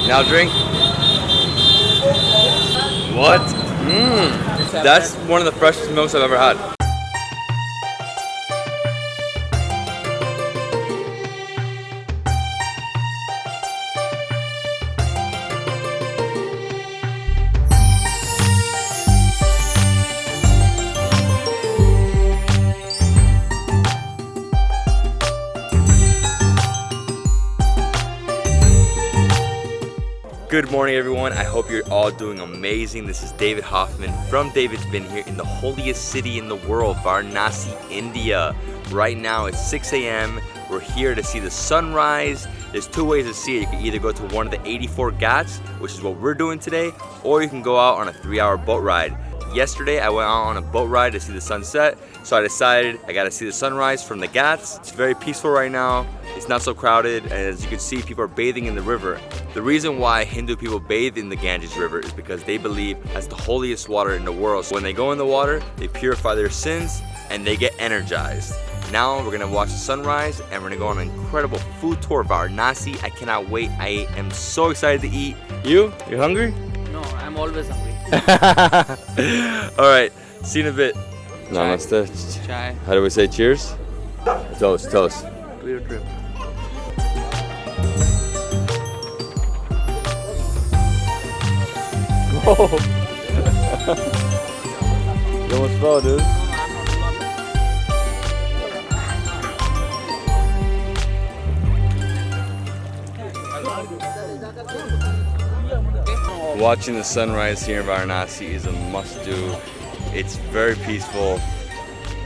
Now drink. What? That's one of the freshest milks I've ever had. Good morning, everyone. I hope you're all doing amazing. This is David Hoffman from Davidsbeenhere in the holiest city in the world, Varanasi, India. Right now it's 6 a.m. We're here to see the sunrise. There's two ways to see it. You can either go to one of the 84 ghats, which is what we're doing today, or you can go out on a 3-hour boat ride. Yesterday, I went out on a boat ride to see the sunset, so I decided I gotta see the sunrise from the ghats. It's very peaceful right now. It's not so crowded, and as you can see, people are bathing in the river. The reason why Hindu people bathe in the Ganges River is because they believe that's the holiest water in the world. So when they go in the water, they purify their sins and they get energized. Now we're gonna watch the sunrise and we're gonna go on an incredible food tour of Varanasi. I cannot wait. I am so excited to eat. You hungry? No, I'm always hungry. All right, see you in a bit. Namaste. Chai. How do we say cheers? Toast, toast. To your trip. Oh. You almost fell, dude. Watching the sunrise here in Varanasi is a must-do. It's very peaceful.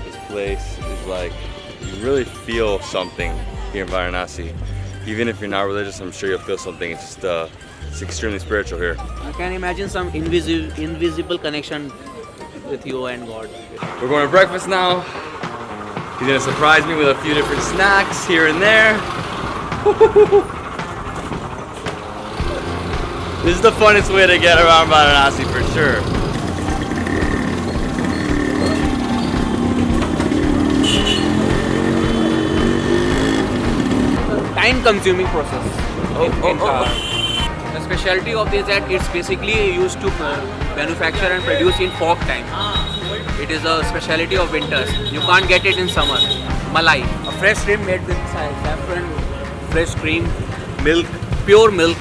This place is like, you really feel something here in Varanasi. Even if you're not religious, I'm sure you'll feel something. It's just it's extremely spiritual here. You can imagine some invisible connection with you and God. We're going to breakfast now. He's gonna surprise me with a few different snacks here and there. This is the funnest way to get around Varanasi for sure. Time-consuming process. The specialty of this is that it's basically used to manufacture and produce in fog time. It is a specialty of winters. You can't get it in summer. Malai, a fresh cream made with saffron, fresh cream, milk, pure milk,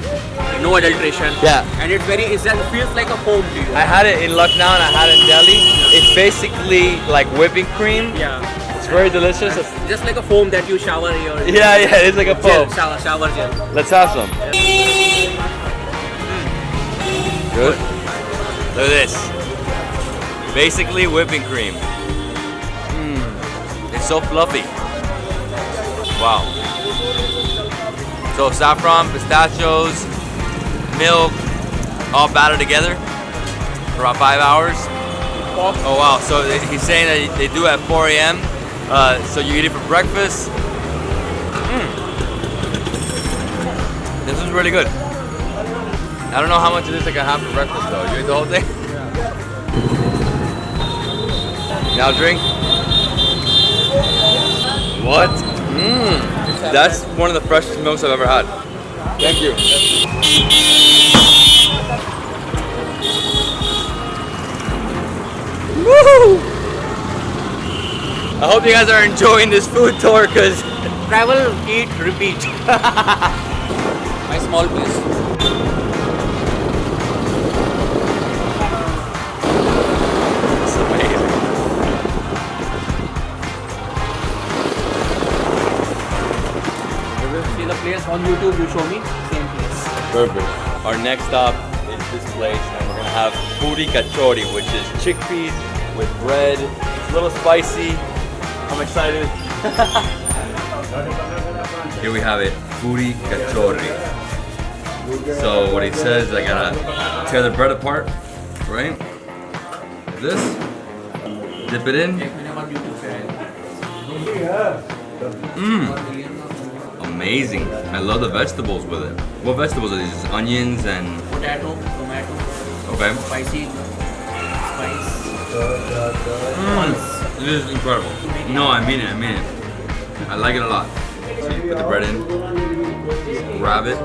no adulteration. Yeah. And it feels like a foam to you. I had it in Lucknow and I had it in Delhi. It's basically like whipping cream. Yeah. It's very delicious. Just like a foam that you shower your... Yeah, it's like a foam. Gel, shower gel. Let's have some. Good. Look at this. Basically whipping cream. It's so fluffy. Wow. So saffron, pistachios, milk, all battered together for about 5 hours. Oh wow, so he's saying that they do it at 4 a.m. So you eat it for breakfast. This is really good. I don't know how much it is I can have for breakfast though. You eat the whole thing? Now drink. What? That's one of the freshest milks I've ever had. Thank you. Woo! I hope you guys are enjoying this food tour because Travel, eat, repeat. My small place. it's amazing. You will see the place on YouTube, you show me, same place. Perfect. Our next stop is this place and we're gonna have Puri Kachori, which is chickpeas with bread. It's a little spicy. I'm excited. Here we have it, Puri Kachori. So what he says, I gotta tear the bread apart, right? Like this. Dip it in. Amazing. I love the vegetables with it. What vegetables are these? Just onions and... Potato, tomato. Okay. Spicy. Spice. This is incredible. No, I mean it. I like it a lot. So you put the bread in, grab it,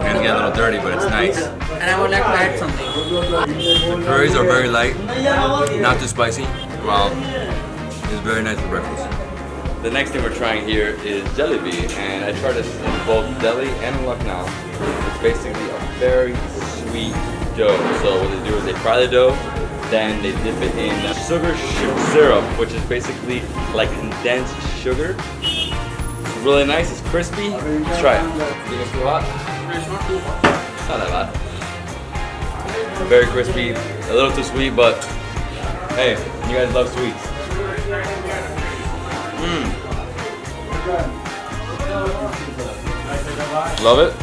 Hands get a little dirty, but it's nice. And I would like to add something. The curries are very light, not too spicy. Wow, it's very nice for breakfast. The next thing we're trying here is Jalebi, and I tried this in both Delhi and in Lucknow. It's basically a very sweet dough. So what they do is they fry the dough, then they dip it in sugar syrup, which is basically like condensed sugar. It's really nice, it's crispy. Let's try it. Think it's too hot? It's not too hot. It's not that hot. Very crispy, a little too sweet, but hey, you guys love sweets. Love it.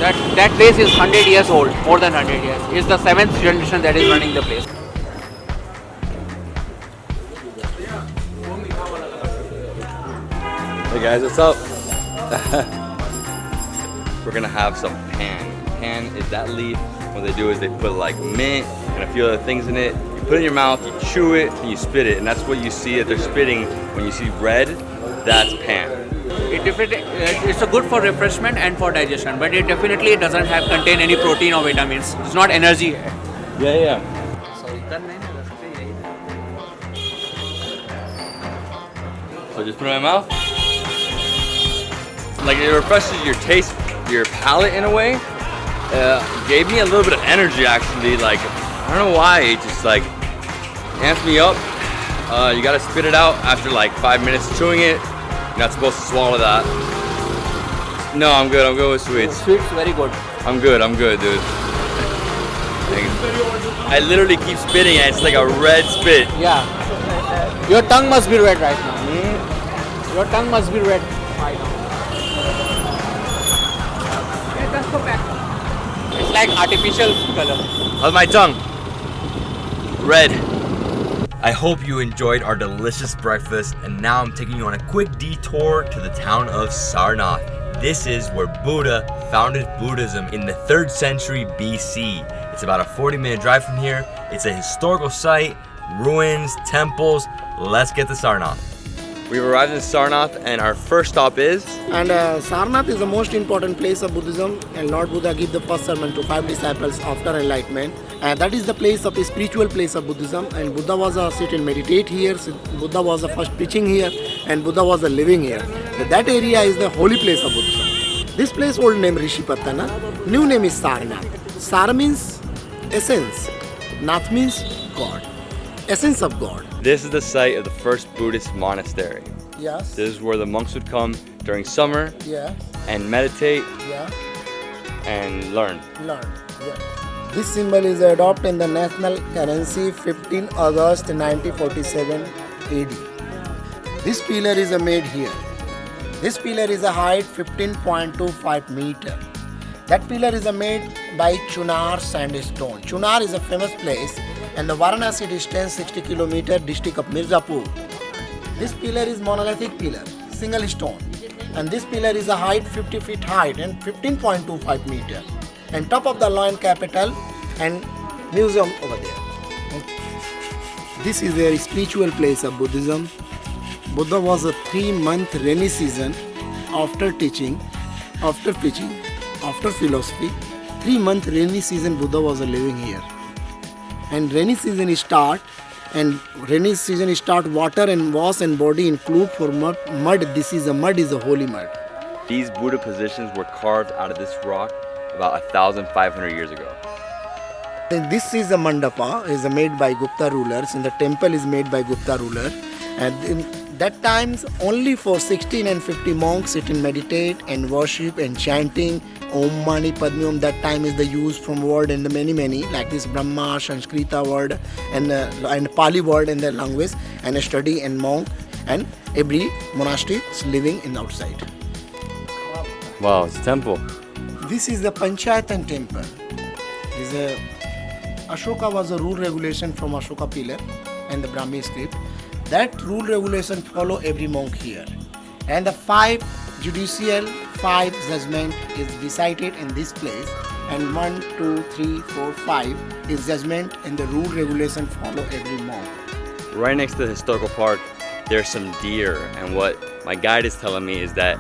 That place is 100 years old, more than 100 years. It's the 7th generation that is running the place. Hey guys, what's up? We're gonna have some pan. Pan is that leaf. What they do is they put like mint and a few other things in it. You put it in your mouth, you chew it, and you spit it. And that's what you see that they're spitting when you see red. That's pan. It's a good for refreshment and for digestion, but it definitely doesn't contain any protein or vitamins. It's not energy. Yeah. So just put it in my mouth. Like it refreshes your taste, your palate in a way. Gave me a little bit of energy actually. Like I don't know why, it just like amps me up. You gotta spit it out after like 5 minutes of chewing it. You're not supposed to swallow that. No, I'm good with sweets. Sweets, very good. I'm good, dude. I literally keep spitting and it's like a red spit. Yeah. Your tongue must be red right now. Your tongue must be red right now. It's like artificial color. How's my tongue? Red. I hope you enjoyed our delicious breakfast, and now I'm taking you on a quick detour to the town of Sarnath. This is where Buddha founded Buddhism in the 3rd century BC. It's about a 40-minute drive from here. It's a historical site, ruins, temples. Let's get to Sarnath. We've arrived in Sarnath, and our first stop is... And Sarnath is the most important place of Buddhism, and Lord Buddha gave the first sermon to 5 disciples after enlightenment. And that is the place of a spiritual place of Buddhism, and Buddha was a sit and meditate here. Buddha was the first preaching here, and Buddha was a living here. That area is the holy place of Buddhism. This place old name Rishipatana, new name is Sarnath. Sar means essence, Nath means God, essence of God. This is the site of the first Buddhist monastery. Yes. This is where the monks would come during summer Yeah. and meditate Yeah. and learn. Learn. Yeah. This symbol is adopted in the national currency 15 August 1947 AD. This pillar is made here. This pillar is a height 15.25 meter. That pillar is made by Chunar sandstone. Chunar is a famous place, and the Varanasi distance 60 km district of Mirzapur. This pillar is monolithic pillar, single stone, and this pillar is a height 50 feet height and 15.25 meter. And top of the lion capital and museum over there. This is a spiritual place of Buddhism. Buddha was a 3-month rainy season after teaching, after preaching, after philosophy. 3-month rainy season Buddha was living here. And rainy season is start, water and wash and body include for mud. This is a mud is a holy mud. These Buddha positions were carved out of this rock about 1,500 years ago. And this is a mandapa, is made by Gupta rulers, and the temple is made by Gupta ruler. And in that times only for 16 and 50 monks sit and meditate and worship and chanting Om Mani Padme Hum. That time is the use from word and the many like this Brahma, Sanskrita word and Pali word in their language, and a study and monk, and every monastery is living in outside. Wow, it's a temple. This is the Panchayatan temple. Ashoka was a rule regulation from Ashoka pillar and the Brahmi script. That rule regulation follow every monk here. And the 5 judicial, 5 judgment is decided in this place. And 1, 2, 3, 4, 5 is judgment, and the rule regulation follow every monk. Right next to the historical park, there's some deer, and what my guide is telling me is that,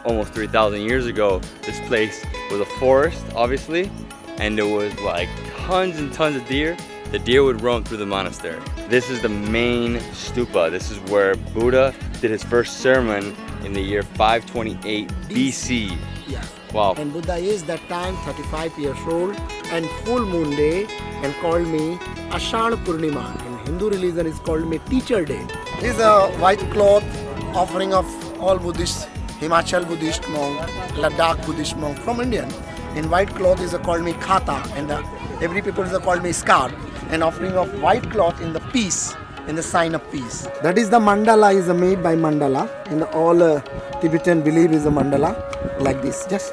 almost 3,000 years ago, this place was a forest, obviously, and there was like tons and tons of deer. The deer would roam through the monastery. This is the main stupa. This is where Buddha did his first sermon in the year 528 BC. Yeah. Wow. And Buddha is that time 35 years old and full moon day and called me Ashad Purnima. In Hindu religion is called me Teacher Day. This is a white cloth offering of all Buddhists, Himachal Buddhist monk, Ladakh Buddhist monk from Indian. In white cloth is called me Khata and every people is called me Scarf. An offering of white cloth in the peace, in the sign of peace. That is the mandala is made by mandala and all Tibetan believe is a mandala like this. Just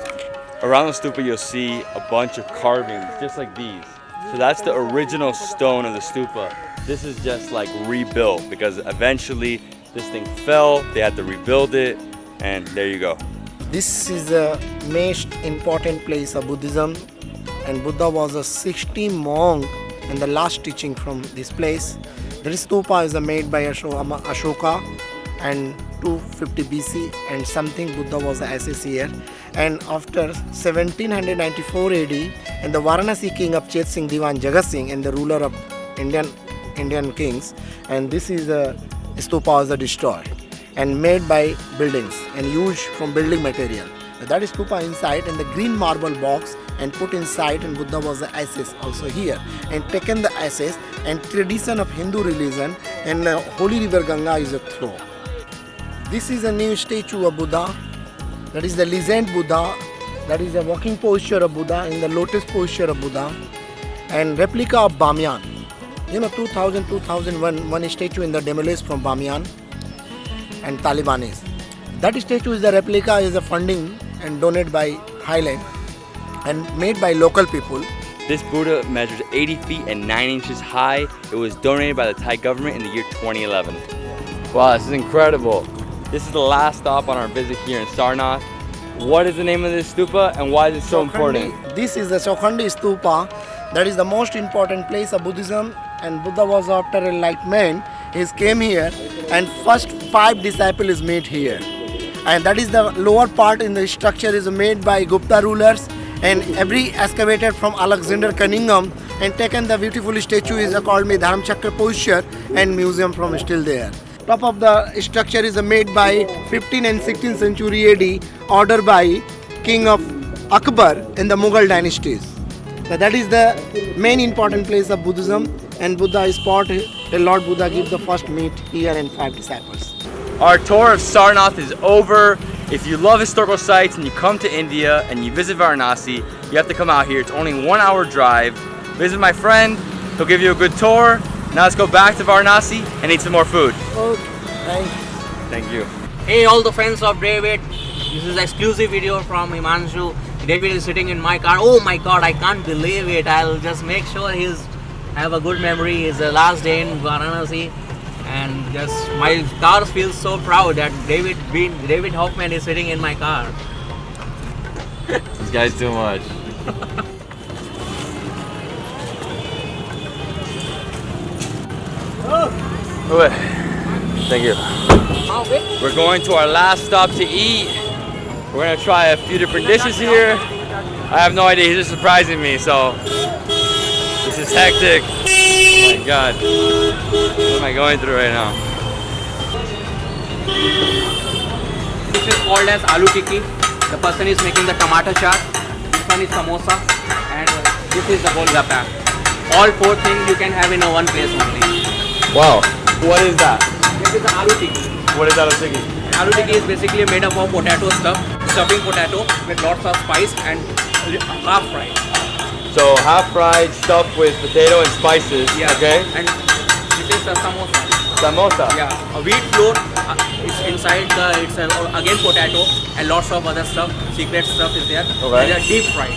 around the stupa you'll see a bunch of carvings just like these. So that's the original stone of the stupa. This is just like rebuilt because eventually this thing fell, they had to rebuild it, and there you go. This is the most important place of Buddhism, and Buddha was a 60 monk and the last teaching from this place. This stupa is made by Ashoka and 250 BC and something Buddha was assessed here. And after 1794 AD, and the Varanasi king of Chet Singh Diwan Jagat Singh and the ruler of Indian kings, and this is a stupa was destroyed and made by buildings and used from building material. That is stupa inside and the green marble box and put inside, and Buddha was the ashes also here and taken the ashes and tradition of Hindu religion, and holy river Ganga is a throw. This is a new statue of Buddha. That is the legend Buddha. That is the walking posture of Buddha in the lotus posture of Buddha, and replica of Bamyan. 2001 one statue in the demolished from Bamyan and Talibanis. That statue is the replica, is a funding and donated by Highland and made by local people. This Buddha measures 80 feet and 9 inches high. It was donated by the Thai government in the year 2011. Wow, this is incredible. This is the last stop on our visit here in Sarnath. What is the name of this stupa and why is it so important? This is the Chokhandi stupa. That is the most important place of Buddhism, and Buddha was after enlightenment. He came here and first 5 disciples made here. And that is the lower part in the structure is made by Gupta rulers, and every excavated from Alexander Cunningham and taken the beautiful statue is called me Dharma Chakra posture, and museum from still there. Top of the structure is made by 15th and 16th century AD, ordered by King of Akbar in the Mughal dynasties. So that is the main important place of Buddhism, and Buddha is spot. The Lord Buddha gave the first meet here and 5 disciples. Our tour of Sarnath is over. If you love historical sites and you come to India and you visit Varanasi, you have to come out here. It's only 1 hour drive. Visit my friend, he'll give you a good tour. Now let's go back to Varanasi and eat some more food. Okay, thank you. Thank you. Hey, all the friends of David. This is exclusive video from Himanshu. David is sitting in my car. Oh my God, I can't believe it. I'll just make sure he's have a good memory. It's the last day in Varanasi. And just my car feels so proud that David Hoffman is sitting in my car. This guy's too much. Thank you. We're going to our last stop to eat. We're gonna try a few different dishes here. I have no idea, he's just surprising me, so this is hectic. Oh my God, what am I going through right now? This is called as aloo tikki. The person is making the tomato chaat. This one is samosa, and this is the golgappa. All 4 things you can have in one place only. Wow, what is that? This is the aloo tikki. What is aloo tikki? Aloo tikki is basically made up of potato stuffing potato with lots of spice and half fried. So half fried, stuffed with potato and spices. Yeah. Okay. And this is a samosa. Samosa. Yeah. A wheat flour. It's inside it's again potato and lots of other stuff. Secret stuff is there. Okay. And they are deep fried.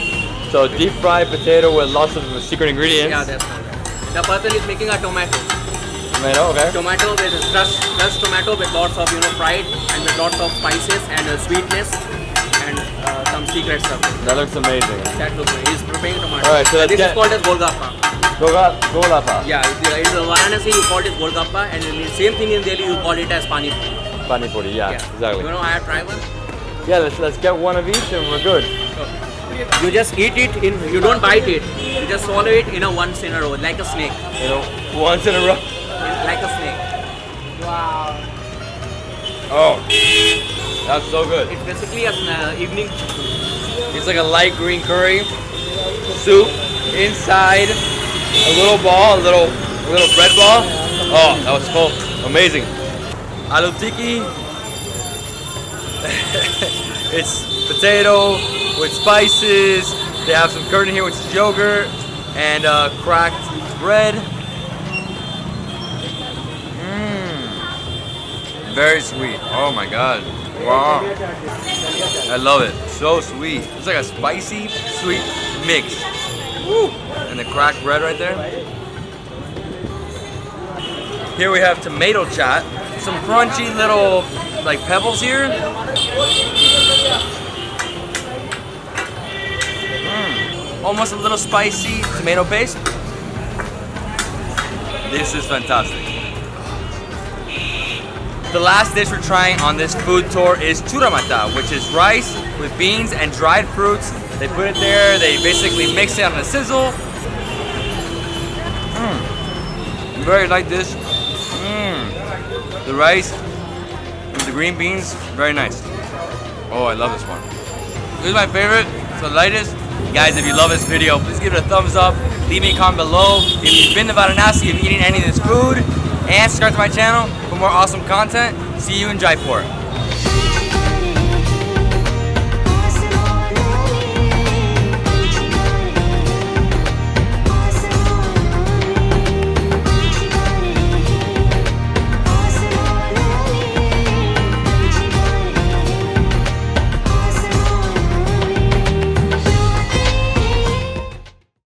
So deep fried potato with lots of secret ingredients. Yeah, that's all. The person is making a tomato. Tomato, okay. Tomato with crushed tomato with lots of fried and with lots of spices and sweetness and some secret stuff. That looks amazing. That looks good. He's preparing tomato. Alright, so this is called as golgappa. Golgappa. Yeah, in Varanasi you call it golgappa, and the same thing in Delhi you call it as pani puri. Pani puri, yeah, exactly. I have tried one. Yeah, let's get one of each and we're good. You just eat it you don't bite it. You just swallow it once in a row, like a snake. You know, once in a row. Like a snake. Oh, that's so good. It's basically a evening. It's like a light green curry soup inside a little ball, a little bread ball. Oh, that was cool. Amazing. Aloo tikki. It's potato with spices. They have some curd in here, which is yogurt, and cracked bread. Very sweet. Oh my god. Wow. I love it. So sweet. It's like a spicy, sweet mix. Woo. And the cracked bread right there. Here we have tomato chat. Some crunchy little like pebbles here. Almost a little spicy tomato paste. This is fantastic. The last dish we're trying on this food tour is churamata, which is rice with beans and dried fruits. They put it there, they basically mix it on a sizzle. Very light dish. The rice with the green beans, very nice. Oh, I love this one. This is my favorite, it's the lightest. Guys, if you love this video, please give it a thumbs up. Leave me a comment below. If you've been to Varanasi, if you've eaten any of this food, and subscribe to my channel for more awesome content. See you in Jaipur.